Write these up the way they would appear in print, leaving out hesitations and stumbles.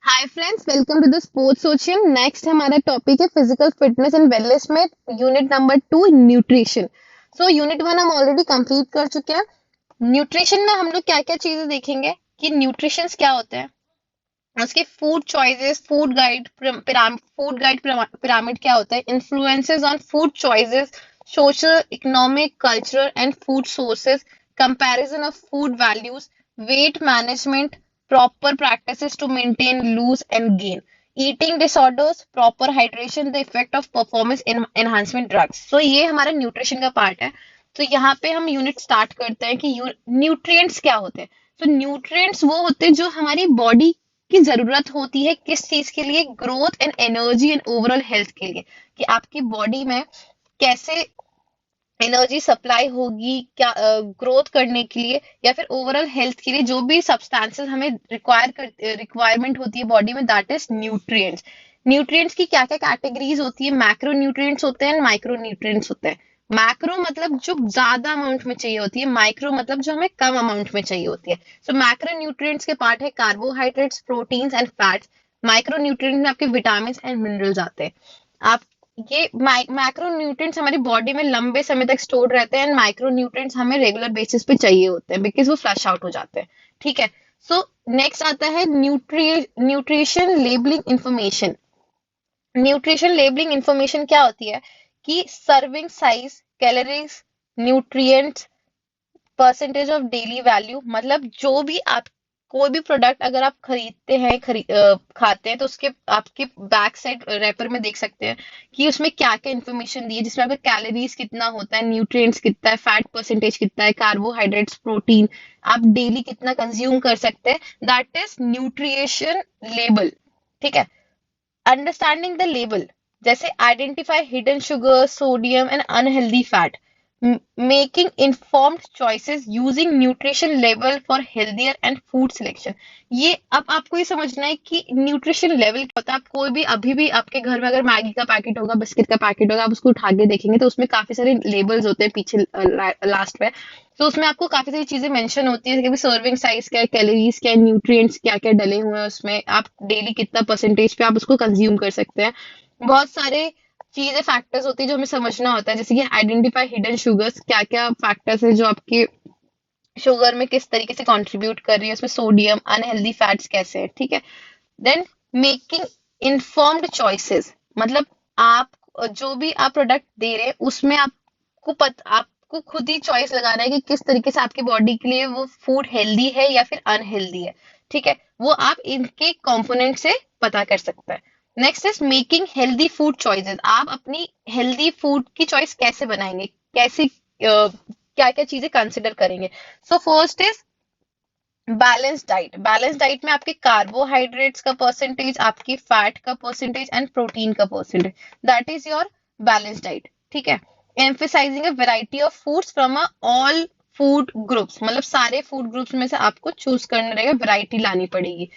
Hi friends, welcome to the sports ocean. Next हमारा topic है physical fitness and wellness में unit number 2 nutrition. So unit 1 हम already complete कर चुके हैं। न्यूट्रिशन में हम लोग क्या क्या चीजें देखेंगे कि न्यूट्रिशंस क्या होते हैं, उसके food choices, food guide pyramid क्या होता है, influences on food choices, social economic cultural and food sources, comparison of food values, weight management, proper practices to maintain lose and gain, eating disorders, proper hydration, the effect of performance enhancement drugs। so ये हमारा nutrition का part है। तो यहाँ पे हम unit start करते हैं कि न्यूट्रिएंट्स क्या होते हैं। तो न्यूट्रिएंट्स वो होते हैं जो हमारी बॉडी की जरूरत होती है किस चीज के लिए, growth and energy and overall health के लिए, कि आपकी बॉडी में कैसे एनर्जी सप्लाई होगी, क्या ग्रोथ करने के लिए या फिर ओवरऑल हेल्थ के लिए जो भी सब्सटेंसेस हमें रिक्वायरमेंट होती है बॉडी में, दैट इज न्यूट्रिएंट्स। न्यूट्रिएंट्स की क्या क्या कैटेगरीज होती है, मैक्रो न्यूट्रिएंट्स होते हैं, माइक्रो न्यूट्रिएंट्स होते हैं। मैक्रो मतलब जो ज्यादा अमाउंट में चाहिए होती है, माइक्रो मतलब जो हमें कम अमाउंट में चाहिए होती है। सो मैक्रो न्यूट्रिएंट्स के पार्ट है carbohydrates, proteins and fats. Micro nutrients में आपके विटामिन एंड मिनरल्स आते हैं। आप ये मैक्रो न्यूट्रिएंट्स हमारी बॉडी में लंबे समय तक स्टोर रहते हैं, एंड माइक्रो न्यूट्रिएंट्स हमें रेगुलर बेसिस पे चाहिए होते हैं बिकॉज वो फ्लश आउट हो जाते हैं। ठीक है। सो नेक्स्ट आता है nutrition labelling information. Nutrition labelling information क्या होती है कि serving size, calories, nutrients, percentage of daily value, मतलब जो भी आप कोई भी प्रोडक्ट अगर आप खरीदते हैं, खाते हैं, तो उसके आपके बैक साइड रैपर में देख सकते हैं कि उसमें क्या क्या इन्फॉर्मेशन दी है, जिसमें आपका कैलोरीज कितना होता है, न्यूट्रिएंट्स कितना है, फैट परसेंटेज कितना है, कार्बोहाइड्रेट्स, प्रोटीन आप डेली कितना कंज्यूम कर सकते हैं, दैट इज न्यूट्रिएशन लेबल। ठीक है। अंडरस्टैंडिंग द लेबल, जैसे identify hidden sugar, sodium and unhealthy fat, making informed choices using nutrition level for healthier and food selection. ये अब आपको ये समझना है कि न्यूट्रिशन लेवल क्या होता है। आप कोई भी अभी भी आपके घर में अगर मैगी का पैकेट होगा, बिस्किट का पैकेट होगा, आप उसको उठा के देखेंगे तो उसमें काफी सारे लेबल्स होते हैं पीछे लास्ट में। तो उसमें आपको काफी सारी चीजें मेंशन होती है कि सर्विंग साइज क्या है, कैलोरीज क्या है, न्यूट्रिएंट्स क्या क्या डले हुए हैं उसमें, आप डेली कितना परसेंटेज पे आप उसको कंज्यूम कर सकते हैं। बहुत सारे चीजें फैक्टर्स होती है जो हमें समझना होता है, जैसे कि आइडेंटिफाई हिडन शुगर्स, क्या क्या फैक्टर्स है जो आपके शुगर में किस तरीके से कंट्रीब्यूट कर रही है, उसमें सोडियम, अनहेल्दी फैट्स कैसे है। ठीक है। देन मेकिंग इन्फॉर्म्ड चॉइसेस, मतलब आप जो भी आप प्रोडक्ट दे रहे हैं उसमें आपको खुद ही चॉइस लगाना है कि किस तरीके से आपकी बॉडी के लिए वो फूड हेल्दी है या फिर अनहेल्दी है। ठीक है। वो आप इनके कंपोनेंट से पता कर सकते हैं। Next is making healthy food choices, आप अपनी हेल्दी फूड की चॉइस कैसे बनाएंगे, कैसे क्या क्या चीजें कंसिडर करेंगे। So first is balance diet. Balance diet में आपके कार्बोहाइड्रेट्स का परसेंटेज, आपकी फैट का परसेंटेज एंड प्रोटीन का percentage, that is your balance diet. ठीक है। Emphasizing a variety of foods from a all food groups, मतलब सारे फूड ग्रुप्स में से आपको चूज करना रहेगा, वैरायटी लानी पड़ेगी।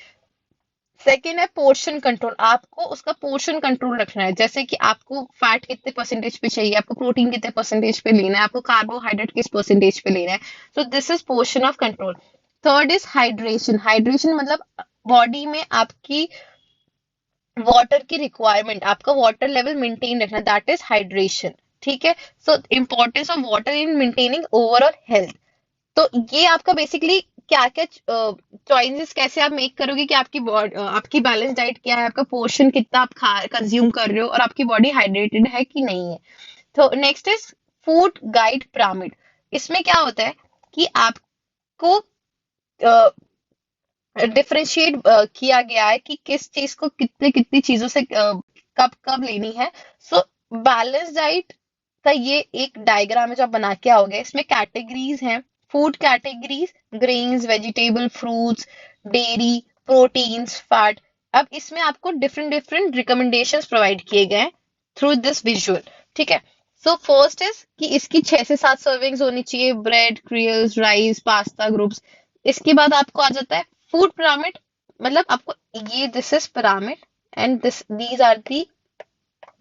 सेकेंड है पोर्शन कंट्रोल, आपको उसका पोर्शन कंट्रोल रखना है, जैसे कि आपको फैट कितने परसेंटेज पे चाहिए, आपको प्रोटीन कितने परसेंटेज पे लेना है, आपको कार्बोहाइड्रेट किस परसेंटेज पे लेना है। So this is portion of control. Third is hydration. Hydration मतलब बॉडी में आपकी वाटर की रिक्वायरमेंट, आपका वाटर लेवल मेंटेन रखना, दैट इज हाइड्रेशन। ठीक है। So importance of water in maintaining overall health. तो ये आपका बेसिकली क्या क्या चॉइसेस कैसे आप मेक करोगे कि आपकी बैलेंस डाइट क्या है, आपका पोर्शन कितना आप खा कंज्यूम कर रहे हो, और आपकी बॉडी हाइड्रेटेड है कि नहीं है। तो next is food guide pyramid. इसमें क्या होता है कि आपको डिफरेंशिएट किया गया है कि किस चीज को कितने कितनी चीजों से कब कब लेनी है। सो बैलेंस डाइट का ये एक डायग्राम है जो आप बना के आओगे, इसमें कैटेगरीज हैं, food categories, grains, vegetable, fruits, dairy, proteins, fat. अब इसमें आपको डिफरेंट डिफरेंट रिकमेंडेशंस प्रोवाइड किए गए हैं थ्रू दिस विजुअल। ठीक है। सो फर्स्ट इज कि इसकी 6 से 7 सर्विंग्स होनी चाहिए, ब्रेड, क्रियल्स, राइस, पास्ता ग्रुप्स। इसके बाद आपको आ जाता है फूड पिरामिड, मतलब आपको ये this is pyramid and these are the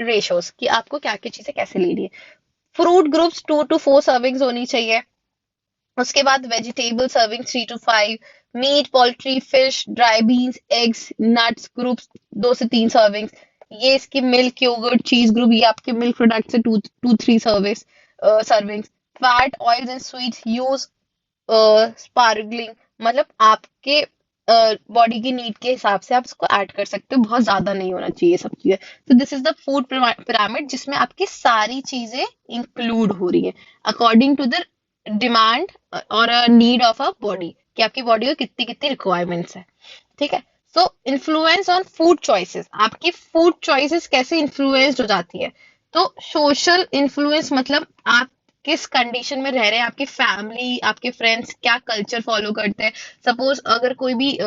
ratios कि आपको क्या क्या चीजें कैसे लेनी है। फ्रूट ग्रुप्स 2 to 4 सर्विंग्स होनी चाहिए। उसके बाद vegetable serving 3 to 5, meat, poultry, fish, dry beans, eggs, nuts groups 2 से 3 सर्विंग्स। ये इसकी मिल्क, योगर्ट, चीज ग्रुप, ये आपके मिल्क प्रोडक्ट से 2 3 servings. Fat, oils and sweets use sparkling, मतलब आपके बॉडी की नीड के हिसाब से आप इसको ऐड कर सकते हो, बहुत ज्यादा नहीं होना चाहिए सब चीजें। तो this is the food pyramid जिसमें आपकी सारी चीजें इंक्लूड हो रही है अकॉर्डिंग टू द डिमांड और नीड ऑफ अ बॉडी, कि आपकी बॉडी को कितनी कितनी रिक्वायरमेंट्स है। ठीक है। सो इन्फ्लुएंस ऑन फूड चॉइसेस, आपकी फूड चॉइसेस कैसे इन्फ्लुएंस्ड हो जाती है। तो सोशल इन्फ्लुएंस मतलब आप किस कंडीशन में रह रहे हैं, आपकी फैमिली, आपके फ्रेंड्स क्या कल्चर फॉलो करते हैं। सपोज अगर कोई भी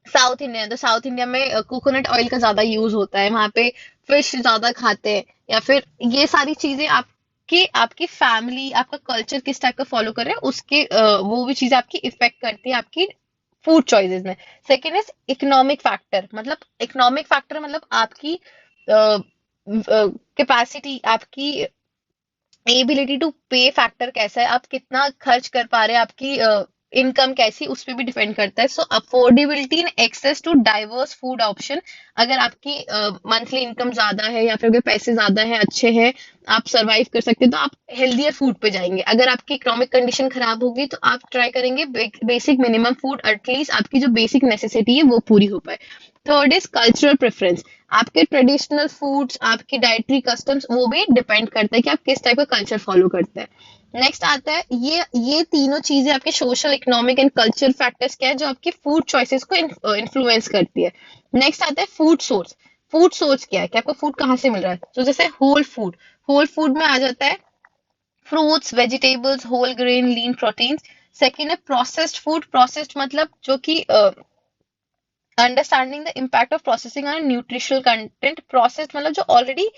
साउथ इंडिया है, तो साउथ इंडिया में कोकोनट ऑयल का ज्यादा यूज होता है, वहां पे फिश ज्यादा खाते हैं, या फिर ये सारी चीजें आपकी आपकी फैमिली, आपका कल्चर किस टाइप का फॉलो कर रहे हैं, उसके वो भी चीजें आपकी इफेक्ट करती है आपकी फूड चॉइसेस में। सेकेंड इज इकोनॉमिक फैक्टर, मतलब इकोनॉमिक फैक्टर मतलब आपकी कैपेसिटी, आपकी एबिलिटी टू पे फैक्टर कैसा है, आप कितना खर्च कर पा रहे हैं, आपकी इनकम कैसी, उस पर भी डिपेंड करता है। So affordability and access to diverse food option, अगर आपकी मंथली इनकम ज्यादा है या फिर अगर पैसे ज्यादा है, अच्छे हैं, आप सरवाइव कर सकते हैं, तो आप हेल्दियर फूड पे जाएंगे। अगर आपकी इकोनॉमिक कंडीशन खराब होगी तो आप ट्राई करेंगे बेसिक मिनिमम फूड, एटलीस्ट आपकी जो बेसिक नेसेसिटी है वो पूरी हो पाए। थर्ड इज कल्चरल प्रेफरेंस, आपके ट्रेडिशनल फूड्स, आपकी डाइटरी कस्टम्स, वो भी डिपेंड करता है कि आप किस टाइप का कल्चर फॉलो करते हैं। नेक्स्ट आता है ये तीनों चीजें आपके social, economic and cultural factors क्या है जो आपकी फूड चॉइसेस को इन्फ्लुएंस करती है। नेक्स्ट आता है फूड सोर्स। फूड सोर्स क्या है कि आपको फूड कहाँ से मिल रहा है। तो जैसे होल फूड में आ जाता है फ्रूट्स, वेजिटेबल्स, होल ग्रेन, लीन प्रोटीन्स। सेकेंड है प्रोसेस्ड फूड। प्रोसेस्ड मतलब जो कि understanding the impact of processing on nutritional content. Processed मतलब जो ऑलरेडी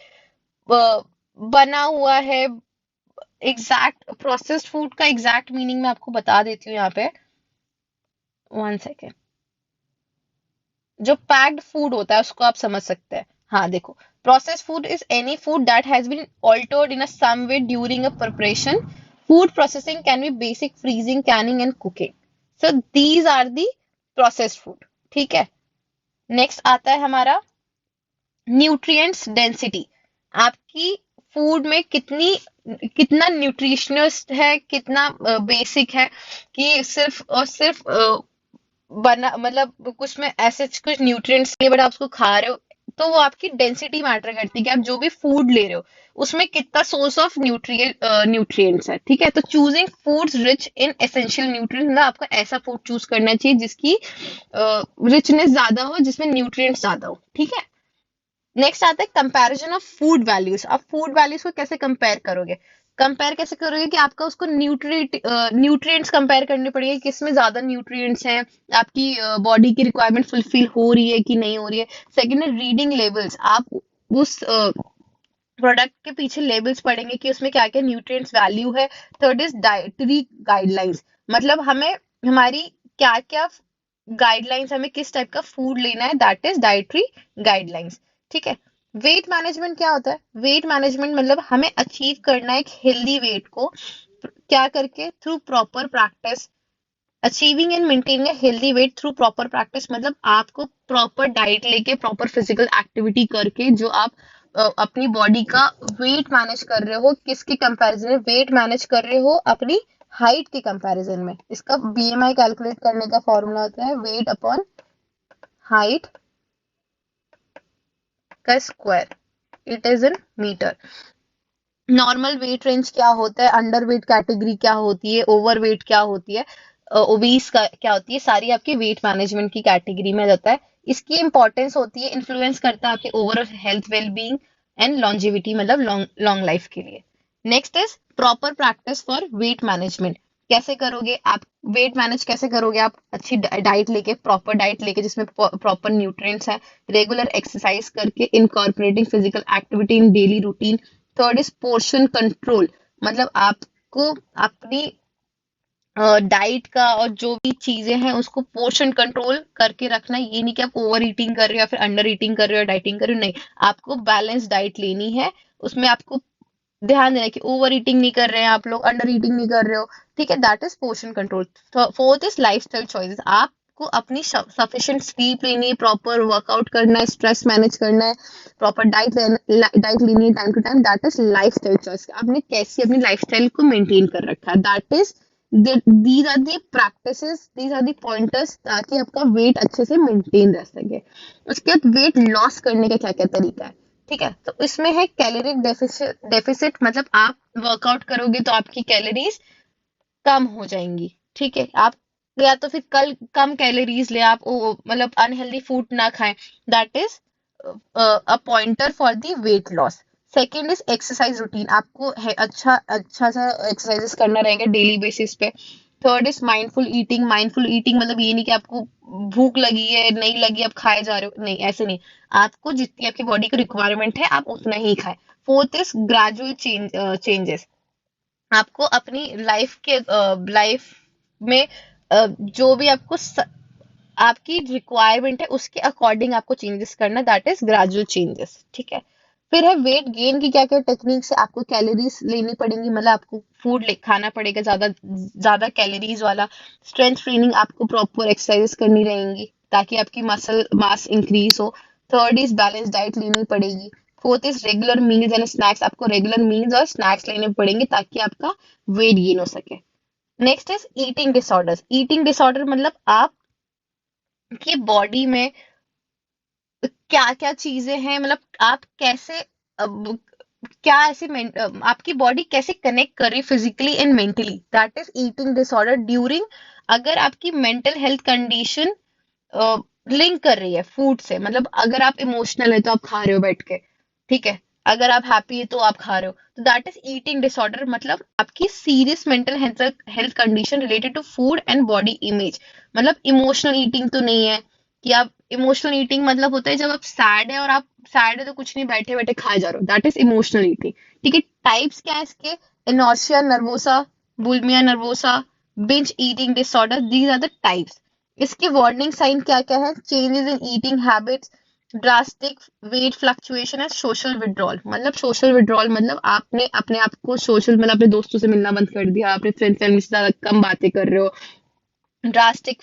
बना हुआ है। एग्जैक्ट प्रोसेस्ड फूड का एग्जैक्ट मीनिंग मैं आपको बता देती हूँ यहाँ पे, 1 सेकेंड। जो पैक्ड फूड होता है उसको आप समझ सकते हैं। हाँ देखो, processed food is any food that has been altered in some way during a preparation. Food processing can be basic freezing, canning and cooking. So these are the processed food. ठीक है। नेक्स्ट आता है हमारा nutrients density, आपकी food में कितना nutritious है, कितना बेसिक है, कि सिर्फ और सिर्फ बना मतलब कुछ में ऐसे कुछ न्यूट्रिएंट्स नहीं, बट आप उसको खा रहे हो, तो वो आपकी डेंसिटी मैटर करती है कि आप जो भी फूड ले रहे हो उसमें कितना सोर्स ऑफ न्यूट्रिएंट्स है। ठीक है। तो choosing foods rich in essential nutrients, मतलब आपको ऐसा फूड चूज करना चाहिए जिसकी रिचनेस ज्यादा हो, जिसमें न्यूट्रिएंट्स ज्यादा हो। ठीक है। नेक्स्ट आता है कंपैरिजन ऑफ फूड वैल्यूज। आप फूड वैल्यूज को कैसे कंपेयर करोगे। कंपेयर कैसे करोगे कि आपका उसको न्यूट्रिएंट्स कंपेयर करने पड़ेंगे, किसमें ज्यादा न्यूट्रिएंट्स हैं, आपकी बॉडी की रिक्वायरमेंट फुलफिल हो रही है कि नहीं हो रही है। सेकेंड है रीडिंग लेबल्स, आप उस प्रोडक्ट के पीछे लेबल्स पढ़ेंगे कि उसमें क्या क्या न्यूट्रिएंट्स वैल्यू है। थर्ड इज डाइटरी गाइडलाइंस, मतलब हमें हमारी क्या क्या गाइडलाइंस, हमें किस टाइप का फूड लेना है, दैट इज डाइटरी गाइडलाइंस। ठीक है। वेट मैनेजमेंट क्या होता है। वेट मैनेजमेंट मतलब हमें अचीव करना है एक हेल्दी वेट को, क्या करके, through proper practice. Achieving and maintaining a healthy weight through proper practice, मतलब आपको प्रॉपर डाइट लेके, प्रॉपर फिजिकल एक्टिविटी करके, जो आप अपनी बॉडी का वेट मैनेज कर रहे हो, किसके कंपैरिजन में वेट मैनेज कर रहे हो, अपनी हाइट के कंपैरिजन में। इसका बीएमआई कैलकुलेट करने का फॉर्मूला होता है वेट अपॉन हाइट का square, it is in metre. Normal weight range क्या होता है, अंडर वेट कैटेगरी क्या होती है, ओवर वेट क्या होती है, ओबीस का क्या होती है, सारी आपकी वेट मैनेजमेंट की कैटेगरी में जाता है। इसकी इंपॉर्टेंस होती है, इन्फ्लुएंस करता है आपके overall health, wellbeing and longevity, मतलब लॉन्ग लॉन्ग लाइफ के लिए। Next is proper practice for weight management. कैसे करोगे आप वेट मैनेज, कैसे करोगे आप, अच्छी डाइट लेके, प्रॉपर डाइट लेके जिसमें प्रॉपर न्यूट्रिएंट्स है, रेगुलर एक्सरसाइज करके, incorporating physical activity in daily routine. Third is portion control, मतलब आपको अपनी डाइट का और जो भी चीजें हैं उसको पोर्शन कंट्रोल करके रखना। ये नहीं कि आप ओवर ईटिंग कर रहे हो या फिर अंडर ईटिंग कर रहे हो, डाइटिंग कर रहे हो, नहीं, आपको बैलेंस डाइट लेनी है। उसमें आपको ध्यान देना कि ओवर ईटिंग नहीं कर रहे हैं आप लोग, अंडर ईटिंग नहीं कर रहे हो, ठीक है, that is portion control. Fourth is lifestyle choices, आपको अपनी सफिशिएंट स्लीप लेनी है, प्रॉपर वर्कआउट करना है, स्ट्रेस मैनेज करना है, प्रॉपर डाइट लेनी है time to time, that is lifestyle choice. आपने कैसी अपनी लाइफस्टाइल को मेंटेन कर रखा है, that is these are the practices, these are the pointers, ताकि आपका वेट अच्छे से मेंटेन रह सके। उसके बाद वेट लॉस करने का क्या क्या तरीका है, ठीक है, तो इसमें है कैलोरिक डेफिसिट, मतलब आप वर्कआउट करोगे तो आपकी कैलोरीज कम हो जाएंगी, ठीक है, आप या तो फिर कल कम कैलोरीज ले, आप मतलब अनहेल्दी फूड ना खाएं, that is a pointer for the weight loss. Second is exercise routine, आपको है अच्छा अच्छा सा एक्सरसाइजेस करना रहेगा डेली बेसिस पे। Third is mindful eating, mindful eating मतलब ये नहीं कि आपको भूख लगी है, नहीं लगी आप खाए जा रहे हो, नहीं ऐसे नहीं, आपको जितनी आपकी बॉडी की रिक्वायरमेंट है आप उतना ही खाएं। फोर्थ इज ग्रेजुअल चेंजेस, आपको अपनी लाइफ में जो भी आपकी रिक्वायरमेंट है उसके अकॉर्डिंग आपको चेंजेस करना, दैट इज ग्रेजुअल चेंजेस, ठीक है। फिर है वेट गेन की क्या क्या टेक्निक्स है, आपको कैलोरीज लेनी पड़ेंगी, मतलब आपको फूड खाना पड़ेगा ज्यादा ज्यादा कैलोरीज वाला। स्ट्रेंथ ट्रेनिंग, आपको प्रॉपर एक्सरसाइज करनी रहेंगी ताकि आपकी मसल मास इंक्रीज हो। थर्ड इज बैलेंस डाइट लेनी पड़ेगी। Fourth is regular meals and snacks, आपको रेगुलर मील्स और स्नैक्स लेने पड़ेंगे ताकि आपका वेट गेन हो सके। Next is eating disorders, eating disorder मतलब आपकी बॉडी में क्या क्या चीजें हैं, मतलब आप कैसे अब, क्या ऐसे आपकी बॉडी कैसे कनेक्ट कर रही है physically and mentally, that is eating disorder during, अगर आपकी मेंटल हेल्थ कंडीशन लिंक कर रही है फूड से, मतलब अगर आप इमोशनल है तो आप खा रहे हो बैठ के, ठीक है, अगर आप हैप्पी है तो आप खा रहे हो, तो दैट इज ईटिंग डिसऑर्डर, मतलब आपकी serious mental health condition related to food and body image. मतलब इमोशनल ईटिंग तो नहीं है कि आप, इमोशनल ईटिंग मतलब होता है जब आप सैड है और आप सैड है तो कुछ नहीं, बैठे बैठे खाए जा रहे हो, दैट इज इमोशनल ईटिंग, ठीक है। टाइप्स क्या है इसके, anorexia nervosa, bulimia nervosa, binge eating disorder, these are the types. इसके वार्निंग साइन क्या क्या है, changes in eating habits, drastic weight fluctuation है, सोशल विड्रॉल, मतलब सोशल विड्रॉल मतलब आपने अपने आप को सोशल, मतलब अपने दोस्तों से मिलना बंद कर दिया, अपने फ्रेंड फैमिली से ज्यादा कम बातें कर रहे हो। ड्रास्टिक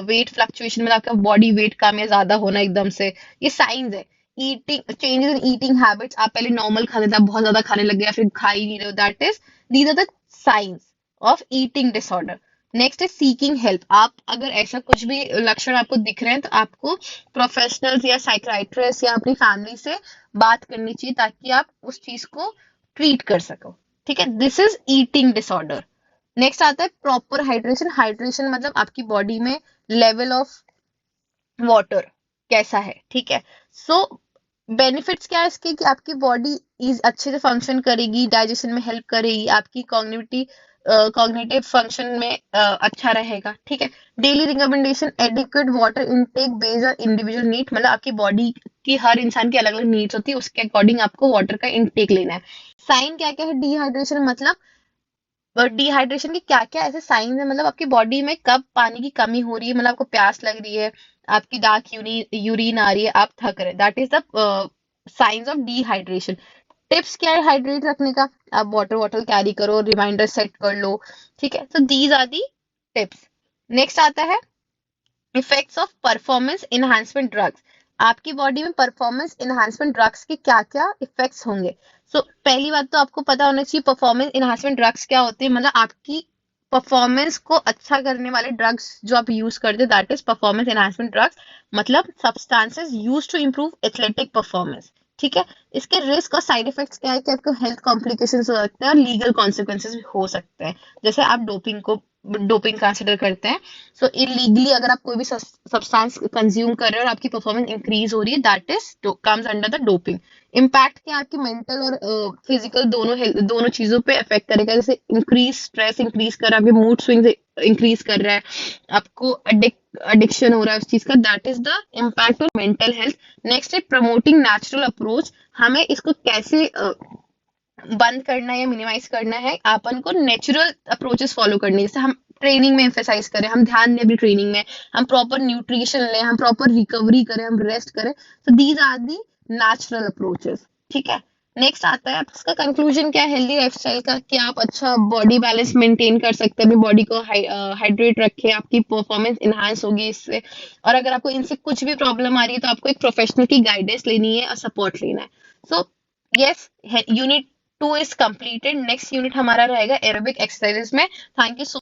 वेट फ्लक्चुएशन मतलब आपका बॉडी वेट कम या ज्यादा होना एकदम से, ये साइंस है। Eating changes in eating habits, आप पहले नॉर्मल खाते थे आप बहुत ज्यादा खाने लग गए या फिर खा ही नहीं रहे हो, that is, these are the science of eating disorder. Next is seeking help, आप अगर ऐसा कुछ भी लक्षण आपको दिख रहे हैं तो आपको प्रोफेशनल्स या साइकियाट्रिस्ट या अपनी फैमिली से बात करनी चाहिए ताकि आप उस चीज को ट्रीट कर सको, ठीक है, this is eating disorder. Next आता है प्रॉपर हाइड्रेशन, हाइड्रेशन मतलब आपकी बॉडी में लेवल ऑफ वाटर कैसा है, ठीक है। सो बेनिफिट्स क्या है इसके, कि आपकी बॉडी इज अच्छे से फंक्शन करेगी, डाइजेशन में हेल्प करेगी, आपकी कॉग्निटिव फंक्शन में अच्छा रहेगा, ठीक है। Daily recommendation, adequate water intake based on individual need, मतलब आपकी बॉडी की हर इंसान की अलग अलग नीड्स होती है, उसके अकॉर्डिंग आपको वाटर का इनटेक लेना है। साइन क्या क्या है डिहाइड्रेशन, मतलब डिहाइड्रेशन के क्या क्या ऐसे साइंस है, मतलब आपकी बॉडी में कब पानी की कमी हो रही है, मतलब आपको प्यास लग रही है, आपकी डार्क यूरिन आ रही है, आप थक रहे, that is the science of dehydration. Tips क्या है हाइड्रेट रखने का, आप वाटर बॉटल कैरी करो, रिमाइंडर सेट कर लो, ठीक है, तो these are the tips. Next आता है effects of performance enhancement drugs, आपकी बॉडी में परफॉर्मेंस इनहांसमेंट ड्रग्स के क्या क्या इफेक्ट्स होंगे। पहली बात तो आपको पता होना चाहिए परफॉर्मेंस इनहांसमेंट ड्रग्स क्या होते हैं, मतलब आपकी परफॉर्मेंस को अच्छा करने वाले ड्रग्स जो आप यूज करते हैं, that is performance enhancement drugs, मतलब substances use to improve athletic performance, ठीक है। इसके रिस्क और साइड इफेक्ट्स क्या है कि आपको हेल्थ कॉम्प्लिकेशंस हो सकते हैं और लीगल कॉन्सिक्वेंसेस भी हो सकते हैं, जैसे आप डोपिंग कंसिडर करते हैं, सो इलीगली अगर आप कोई भी सब्सटेंस कंज्यूम कर रहे हो और आपकी परफॉर्मेंस इंक्रीज हो रही है, that is comes under the doping. Impact क्या आपकी मेंटल और फिजिकल दोनों चीजों पे इफेक्ट करेगा, जैसे इंक्रीज स्ट्रेस इंक्रीज कर रहा है, आपके मूड स्विंग्स इंक्रीज कर रहा है, आपको एडिक्शन हो रहा है उस चीज का, that is the impact on mental health. Next है प्रमोटिंग नेचुरल अप्रोच, हमें इसको कैसे बंद करना है या मिनिमाइज करना है, अपन को नेचुरल अप्रोचेस फॉलो करनी है, जैसे हम ट्रेनिंग में एम्फेसाइज करें, हम ध्यान दें अपनी ट्रेनिंग में, हम प्रॉपर न्यूट्रिशन लें, हम प्रॉपर रिकवरी करें, हम रेस्ट करें, तो these are the natural approaches, ठीक है। नेक्स्ट आता है आपका कंक्लूजन क्या है हेल्दी लाइफस्टाइल का, कि आप अच्छा बॉडी बैलेंस मेंटेन कर सकते हैं, अपनी बॉडी को हाइड्रेट रखें, आपकी परफॉर्मेंस इनहांस होगी इससे। और अगर आपको इनसे कुछ भी प्रॉब्लम आ रही है तो आपको एक प्रोफेशनल की गाइडेंस लेनी है और सपोर्ट लेना है। So yes, unit 2 is completed. Next unit हमारा रहेगा एरोबिक एक्सरसाइजेस में। Thank you so